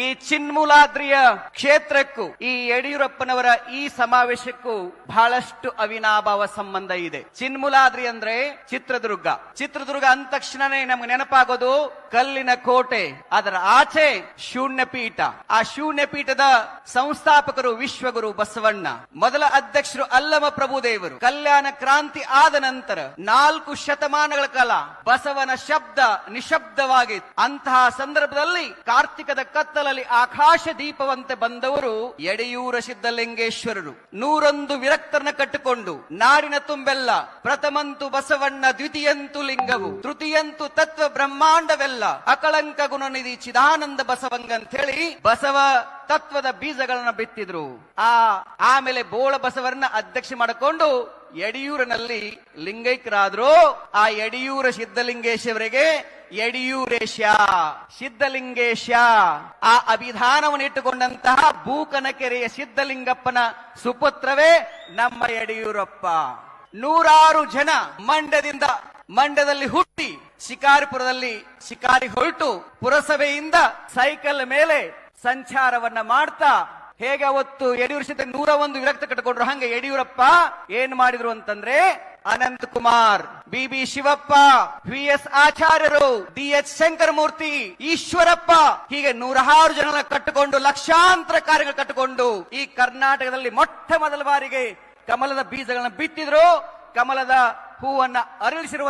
ಈ ಚಿನ್ಮೂಲಾದ್ರಿಯ ಕ್ಷೇತ್ರಕ್ಕೂ ಈ ಯಡಿಯೂರಪ್ಪನವರ ಈ ಸಮಾವೇಶಕ್ಕೂ ಬಹಳಷ್ಟು ಅವಿನಾಭಾವ ಸಂಬಂಧ ಇದೆ. ಚಿನ್ಮೂಲಾದ್ರಿ ಅಂದ್ರೆ ಚಿತ್ರದುರ್ಗ. ಚಿತ್ರದುರ್ಗ ಅಂದ ತಕ್ಷಣನೇ ನಮ್ಗೆ ನೆನಪಾಗೋದು ಕಲ್ಲಿನ ಕೋಟೆ, ಅದರ ಆಚೆ ಶೂನ್ಯ ಪೀಠ. ಆ ಶೂನ್ಯ ಪೀಠದ ಸಂಸ್ಥಾಪಕರು ವಿಶ್ವಗುರು ಬಸವಣ್ಣ, ಮೊದಲ ಅಧ್ಯಕ್ಷರು ಅಲ್ಲಮ ಪ್ರಭುದೇವರು. ಕಲ್ಯಾಣ ಕ್ರಾಂತಿ ಆದ ನಂತರ 4 ಶತಮಾನಗಳ ಕಾಲ ಬಸವನ ಶಬ್ದ ನಿಶಬ್ದವಾಗಿತ್ತು. ಅಂತಹ ಸಂದರ್ಭದಲ್ಲಿ ಕಾರ್ತಿಕದ ಕತ್ತಲಲ್ಲಿ ಆಕಾಶ ದೀಪವಂತೆ ಬಂದವರು ಯಡಿಯೂರ ಸಿದ್ದಲಿಂಗೇಶ್ವರರು. 101 ವಿರಕ್ತರನ್ನ ಕಟ್ಟಿಕೊಂಡು ನಾಡಿನ ತುಂಬೆಲ್ಲ ಪ್ರಥಮಂತು ಬಸವಣ್ಣ, ದ್ವಿತೀಯಂತು ಲಿಂಗವು, ತೃತೀಯಂತು ತತ್ವ ಬ್ರಹ್ಮಾಂಡವೆಲ್ಲ, ಅಕಳಂಕ ಗುಣನಿಧಿ ಚಿದಾನಂದ ಬಸವಂಗ ಅಂತ ಹೇಳಿ ಬಸವ ತತ್ವದ ಬೀಜಗಳನ್ನ ಬಿತ್ತಿದ್ರು. ಆಮೇಲೆ ಬೋಳ ಬಸವರನ್ನ ಅಧ್ಯಕ್ಷ ಮಾಡಿಕೊಂಡು ಯಡಿಯೂರಿನಲ್ಲಿ ಲಿಂಗೈಕ್ಯರಾದ್ರು. ಆ ಯಡಿಯೂರ ಸಿದ್ದಲಿಂಗೇಶ್ವರಿಗೆ ಯಡಿಯೂರೇಶ, ಸಿದ್ದಲಿಂಗೇಶ ಆ ಅಭಿಧಾನವನ್ನು ಇಟ್ಟುಕೊಂಡಂತಹ ಬೂಕನಕೆರೆಯ ಸಿದ್ದಲಿಂಗಪ್ಪನ ಸುಪುತ್ರವೇ ನಮ್ಮ ಯಡಿಯೂರಪ್ಪ. 100 ಜನ ಮಂಡ್ಯದಲ್ಲಿ ಹುಟ್ಟಿ ಶಿಕಾರಿಪುರದಲ್ಲಿ ಶಿಕಾರಿ ಹೊರಟು ಪುರಸಭೆಯಿಂದ ಸೈಕಲ್ ಮೇಲೆ ಸಂಚಾರವನ್ನ ಮಾಡ್ತಾ ಹೇಗೆ ಅವತ್ತು ಯಡಿಯೂರ ಸಿದ್ದ 101 ವಿರಕ್ತ ಕಟ್ಟಿಕೊಂಡ್ರು, ಹಂಗೆ ಯಡಿಯೂರಪ್ಪ ಏನ್ ಮಾಡಿದ್ರು ಅಂತಂದ್ರೆ ಅನಂತ ಕುಮಾರ್, ಬಿ ಶಿವಪ್ಪ, ವಿ.ಎಸ್. ಆಚಾರ್ಯರು, ಡಿ.ಎಚ್. ಶಂಕರಮೂರ್ತಿ, ಈಶ್ವರಪ್ಪ, ಹೀಗೆ 106 ಜನ ಕಟ್ಟಿಕೊಂಡು ಲಕ್ಷಾಂತರ ಕಾರ್ಯಗಳು ಕಟ್ಟಿಕೊಂಡು ಈ ಕರ್ನಾಟಕದಲ್ಲಿ ಮೊಟ್ಟ ಮೊದಲ ಬಾರಿಗೆ ಕಮಲದ ಬೀಜಗಳನ್ನ ಬಿತ್ತಿದ್ರು. ಕಮಲದ ಹೂವನ್ನ ಅರಳಿಸಿರುವ